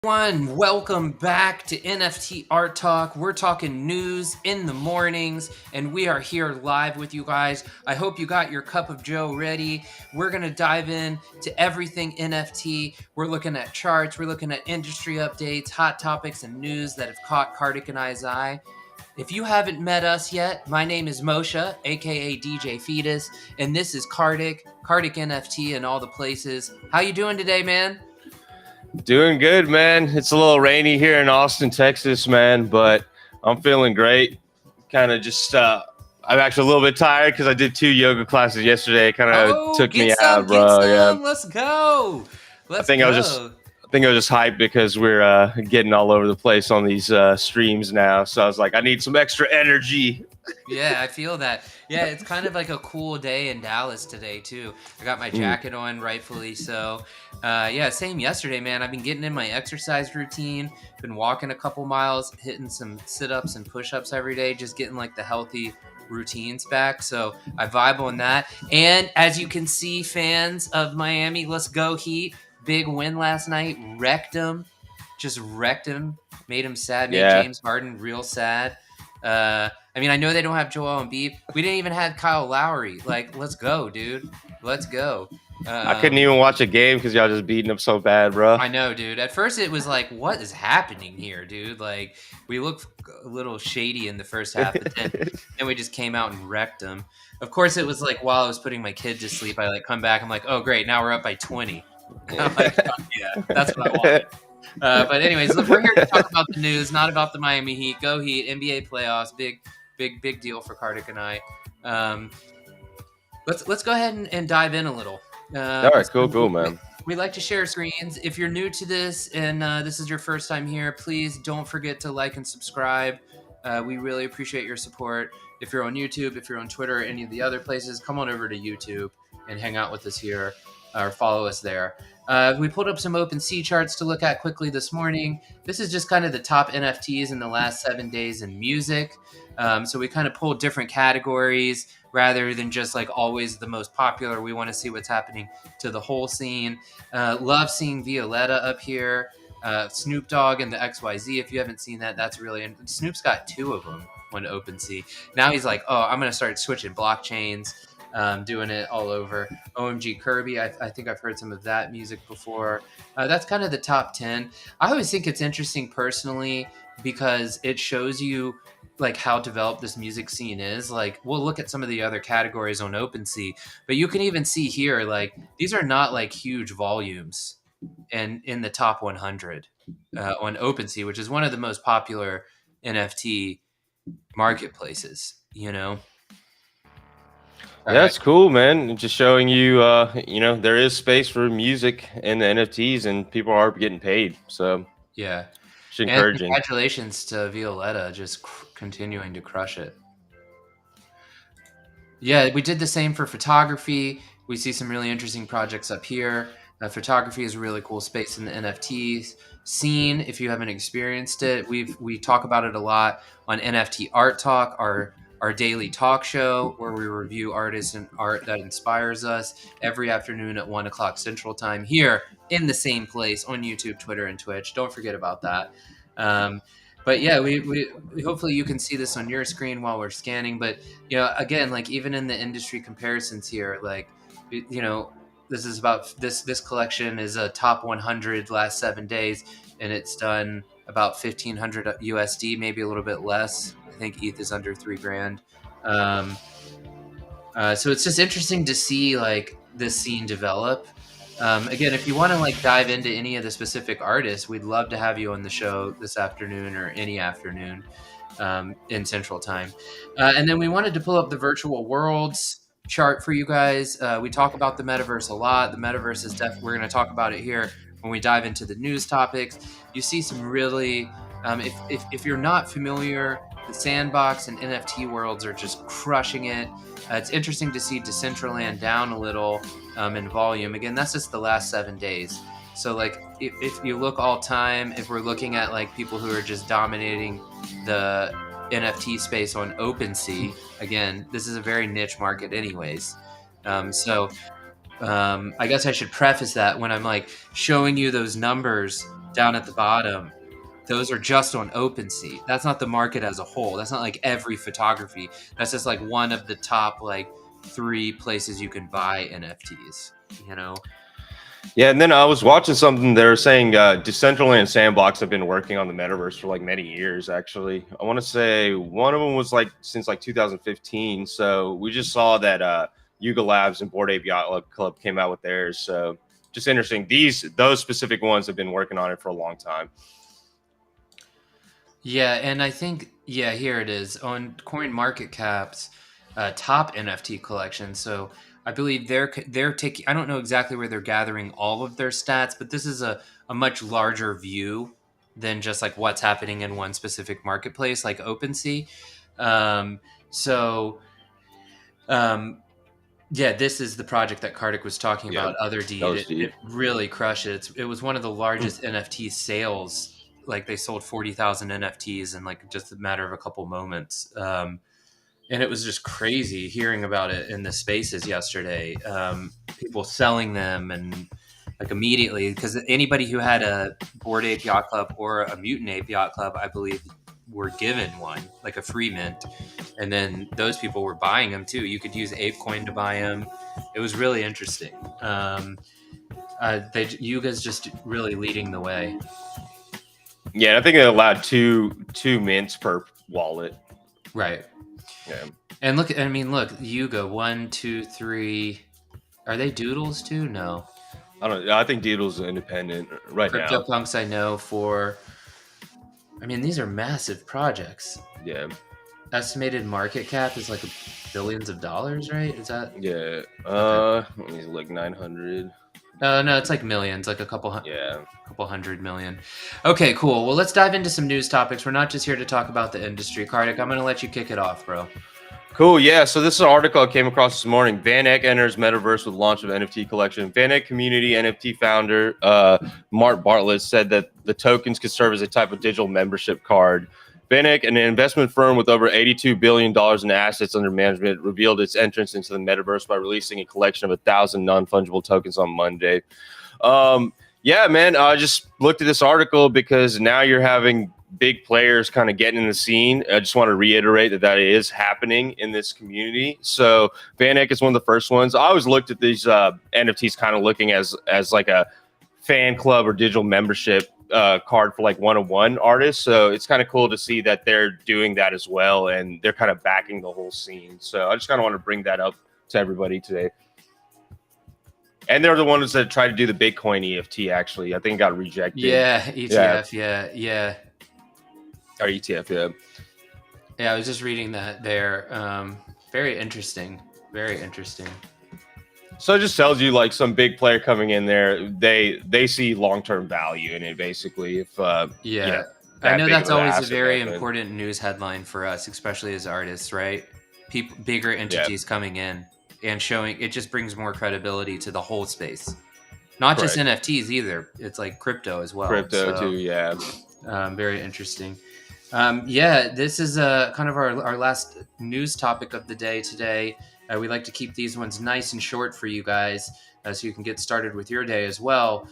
Everyone, welcome back to NFT Art Talk. We're talking news in the mornings, and we are here live with you guys. I hope you got your cup of joe ready. We're going to dive in to everything NFT. We're looking at charts, we're looking at industry updates, hot topics, and news that have caught Kartik and I's eye. If you haven't met us yet, my name is Moshe, aka DJ Fetus, and this is Kartik NFT, and all the places. How you doing today, man? Doing good, man. It's a little rainy here in Austin, Texas, man, but I'm feeling great. Kind of just, I'm actually a little bit tired because I did 2 yoga classes yesterday. It kind of took get me some, out, bro. Yeah. Let's go. I think I was just hyped because we're getting all over the place on these streams now. So I was like, I need some extra energy. Yeah, I feel that. Yeah, it's kind of like a cool day in Dallas today too. I got my jacket on, rightfully so. Yeah, same yesterday, man. I've been getting in my exercise routine. Been walking a couple miles, hitting some sit-ups and push-ups every day, just getting like the healthy routines back. So I vibe on that. And as you can see, fans of Miami, let's go Heat. Big win last night. Wrecked him. Just wrecked him. Made him sad. Made James Harden real sad. I mean, I know they don't have Joel Embiid. We didn't even have Kyle Lowry. Like, let's go, dude. Let's go. I couldn't even watch a game because y'all just beating up so bad, bro. I know, dude. At first, it was like, what is happening here, dude? Like, we looked a little shady in the first half, but then we just came out and wrecked them. Of course, it was like while I was putting my kid to sleep, I like come back. I'm like, oh, great. Now we're up by 20. I'm like, yeah, that's what I wanted. But anyways, look, we're here to talk about the news, not about the Miami Heat. Go Heat, NBA playoffs, big deal for Kartik and I. Let's go ahead and dive in a little. All right, cool, man. We like to share screens. If you're new to this and this is your first time here, please don't forget to like and subscribe. We really appreciate your support. If you're on YouTube, if you're on Twitter, or any of the other places, come on over to YouTube and hang out with us here or follow us there. We pulled up some OpenSea charts to look at quickly this morning. This is just kind of the top NFTs in the last 7 days in music. So we kind of pulled different categories rather than just like always the most popular. We want to see what's happening to the whole scene. Love seeing Violetta up here. Snoop Dogg and the XYZ. If you haven't seen that, that's really... Snoop's got 2 of them on OpenSea. Now he's like, oh, I'm going to start switching blockchains. Doing it all over. OMG Kirby, I think I've heard some of that music before. That's kind of the top 10. I always think it's interesting personally because it shows you like how developed this music scene is. Like we'll look at some of the other categories on OpenSea, but you can even see here like these are not like huge volumes and in the top 100 on OpenSea, which is one of the most popular NFT marketplaces, you know. That's cool, man. Just showing you, there is space for music in the NFTs, and people are getting paid. So yeah, it's encouraging. And congratulations to Violetta, just continuing to crush it. Yeah, we did the same for photography. We see some really interesting projects up here. Photography is a really cool space in the NFTs scene. If you haven't experienced it, we talk about it a lot on NFT Art Talk, our daily talk show where we review artists and art that inspires us every afternoon at 1 o'clock Central Time here in the same place on YouTube, Twitter, and Twitch. Don't forget about that. But yeah, we hopefully you can see this on your screen while we're scanning. But, you know, again, like even in the industry comparisons here, like, you know, this is about this collection is a top 100 last 7 days, and it's done about 1,500 USD, maybe a little bit less. I think ETH is under $3,000. So it's just interesting to see like this scene develop. Again, if you want to like dive into any of the specific artists, we'd love to have you on the show this afternoon or any afternoon in Central Time. And then we wanted to pull up the virtual worlds chart for you guys. We talk about the metaverse a lot. The metaverse is we're going to talk about it here when we dive into the news topics. You see some really, if you're not familiar, the sandbox and NFT worlds are just crushing it. It's interesting to see Decentraland down a little in volume. Again, that's just the last 7 days. So like if you look all time, if we're looking at like people who are just dominating the NFT space on OpenSea, again, this is a very niche market anyways. I guess I should preface that when I'm like showing you those numbers down at the bottom, those are just on OpenSea. That's not the market as a whole. That's not like every photography. That's just like one of the top like 3 places you can buy NFTs, you know? Yeah, and then I was watching something. They were saying Decentraland and Sandbox have been working on the metaverse for like many years. Actually, I want to say one of them was like since like 2015. So we just saw that Yuga Labs and Bored Ape Yacht Club came out with theirs. So just interesting. Those specific ones have been working on it for a long time. Yeah, and I think here it is on Coin Market Cap's top NFT collection. So I believe they're taking. I don't know exactly where they're gathering all of their stats, but this is a much larger view than just like what's happening in one specific marketplace, like OpenSea. Um, so yeah, this is the project that Kartik was talking about. Other Deed, it really crushed it. It was one of the largest NFT sales. Like they sold 40,000 NFTs in like just a matter of a couple moments, and it was just crazy hearing about it in the spaces yesterday. People selling them and like immediately, because anybody who had a Bored Ape Yacht Club or a Mutant Ape Yacht Club, I believe, were given one, like a free mint, and then those people were buying them too. You could use ApeCoin to buy them. It was really interesting. Yuga's just really leading the way. Yeah, I think they allowed two mints per wallet. Right. Yeah. And look, Yuga 1, 2, 3. Are they Doodles too? No. I don't know. I think Doodles is independent right now. CryptoPunks I know for. I mean, these are massive projects. Yeah. Estimated market cap is like billions of dollars, right? Is that? Yeah. It's like 900. No, it's like millions, like a couple hundred million. Okay, cool. Well, let's dive into some news topics. We're not just here to talk about the industry. Kartik, I'm going to let you kick it off, bro. Cool. Yeah. So this is an article I came across this morning. Vaneck enters Metaverse with launch of NFT collection. Vaneck community NFT founder Mark Bartlett said that the tokens could serve as a type of digital membership card. Vaneck, an investment firm with over $82 billion in assets under management, revealed its entrance into the metaverse by releasing a collection of 1,000 non-fungible tokens on Monday. Yeah, man, I just looked at this article because now you're having big players kind of getting in the scene. I just want to reiterate that is happening in this community. So Vaneck is one of the first ones. I always looked at these NFTs kind of looking as like a fan club or digital membership card for like one-on-one artists. So it's kind of cool to see that they're doing that as well, and they're kind of backing the whole scene. So I just kind of want to bring that up to everybody today. And they're the ones that tried to do the Bitcoin EFT. Actually, I think it got rejected. Yeah, ETF. Yeah. Or ETF. Yeah. Yeah, I was just reading that there. Very interesting. Very interesting. So it just tells you like some big player coming in there, they see long-term value in it basically. If I know that's always a very important news headline for us, especially as artists, right? Bigger entities coming in and showing it just brings more credibility to the whole space. Not just NFTs either. It's like crypto as well. Crypto too, yeah. Very interesting. This is kind of our last news topic of the day today. We like to keep these ones nice and short for you guys so you can get started with your day as well.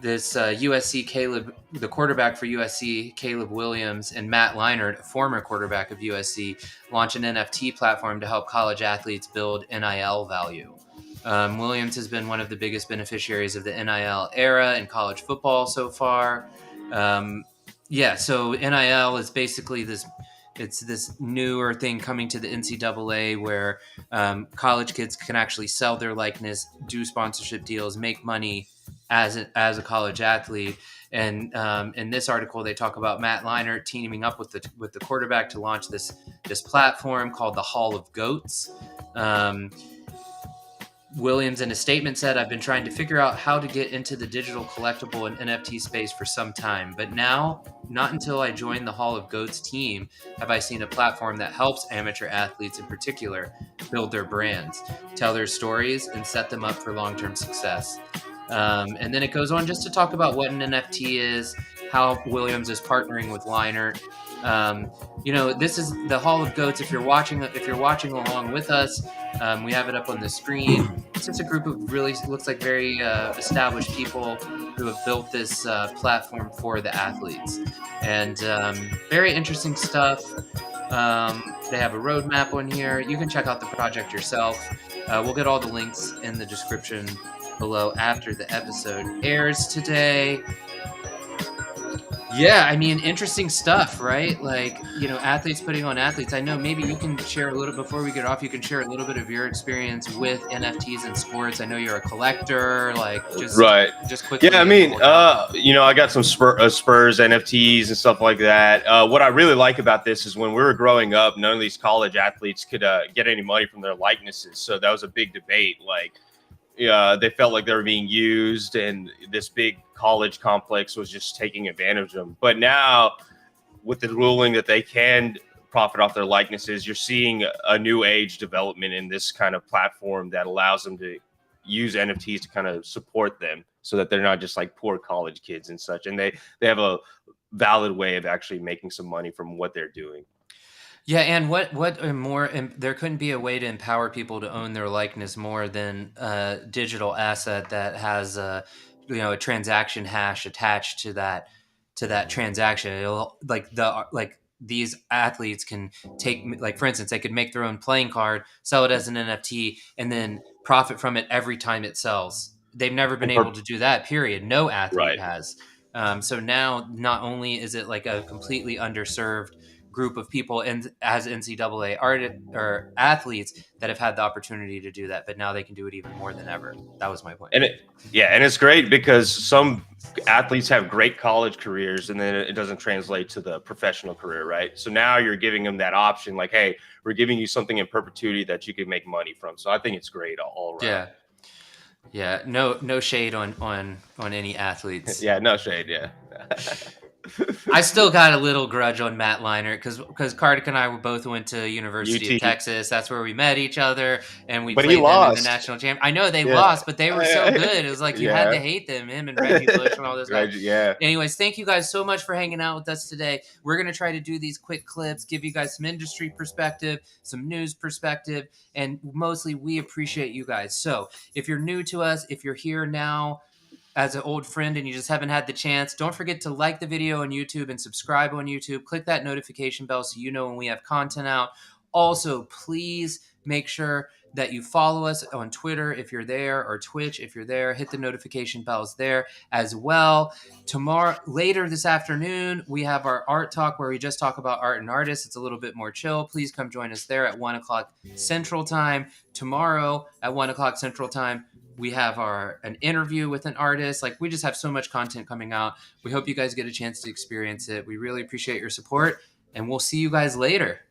This USC the quarterback for USC, Caleb Williams, and Matt Leinart, former quarterback of USC, launch an NFT platform to help college athletes build NIL value. Williams has been one of the biggest beneficiaries of the NIL era in college football so far. So NIL is basically this newer thing coming to the NCAA where college kids can actually sell their likeness, do sponsorship deals, make money as a college athlete. And in this article, they talk about Matt Leinart teaming up with the quarterback to launch this platform called the Hall of Goats. Williams in a statement said, "I've been trying to figure out how to get into the digital collectible and NFT space for some time, but now, not until I joined the Hall of Goats team, have I seen a platform that helps amateur athletes in particular build their brands, tell their stories, and set them up for long-term success." And then it goes on just to talk about what an NFT is, how Williams is partnering with Liner. This is the Hall of Goats. If you're watching along with us, we have it up on the screen. It's just a group of really looks like very established people who have built this platform for the athletes, and very interesting stuff. They have a roadmap on here. You can check out the project yourself. We'll get all the links in the description below after the episode airs today. Yeah, I mean, interesting stuff, right? Like, athletes putting on athletes. I know maybe you can share a little before we get off. You can share a little bit of your experience with NFTs and sports. I know you're a collector. Like, Right. just quickly. Yeah, I mean, I got some Spurs NFTs and stuff like that. What I really like about this is when we were growing up, none of these college athletes could get any money from their likenesses. So that was a big debate. Like, they felt like they were being used, and this big college complex was just taking advantage of them. But now, with the ruling that they can profit off their likenesses, you're seeing a new age development in this kind of platform that allows them to use NFTs to kind of support them, so that they're not just like poor college kids and such. And they have a valid way of actually making some money from what they're doing. Yeah, and what more? There couldn't be a way to empower people to own their likeness more than a digital asset that has a transaction hash attached to that transaction. It'll like these athletes can take, like, for instance, they could make their own playing card, sell it as an NFT, and then profit from it every time it sells. They've never been able to do that. Period. No athlete Right. has. So now, not only is it like a completely underserved group of people and as NCAA or athletes that have had the opportunity to do that, but now they can do it even more than ever. That was my point. And it's great because some athletes have great college careers and then it doesn't translate to the professional career, right? So now you're giving them that option, like, hey, we're giving you something in perpetuity that you can make money from. So I think it's great all around. Yeah. No shade on any athletes. Yeah, no shade. Yeah. I still got a little grudge on Matt Leinart because Kartik and I both went to University of Texas. That's where we met each other, and we played them in the national champ. I know they lost, but they were so good. It was like you had to hate them, him and Reggie Bush and all those guys. Yeah. Anyways, thank you guys so much for hanging out with us today. We're going to try to do these quick clips, give you guys some industry perspective, some news perspective, and mostly we appreciate you guys. So if you're new to us, if you're here now as an old friend and you just haven't had the chance, don't forget to like the video on YouTube and subscribe on YouTube. Click that notification bell so you know when we have content out. Also, please make sure that you follow us on Twitter if you're there, or Twitch if you're there. Hit the notification bells there as well. Later this afternoon, we have our art talk where we just talk about art and artists. It's a little bit more chill. Please come join us there at 1 o'clock Central Time. Tomorrow at 1 o'clock Central Time, we have an interview with an artist. Like, we just have so much content coming out. We hope you guys get a chance to experience it. We really appreciate your support, and we'll see you guys later.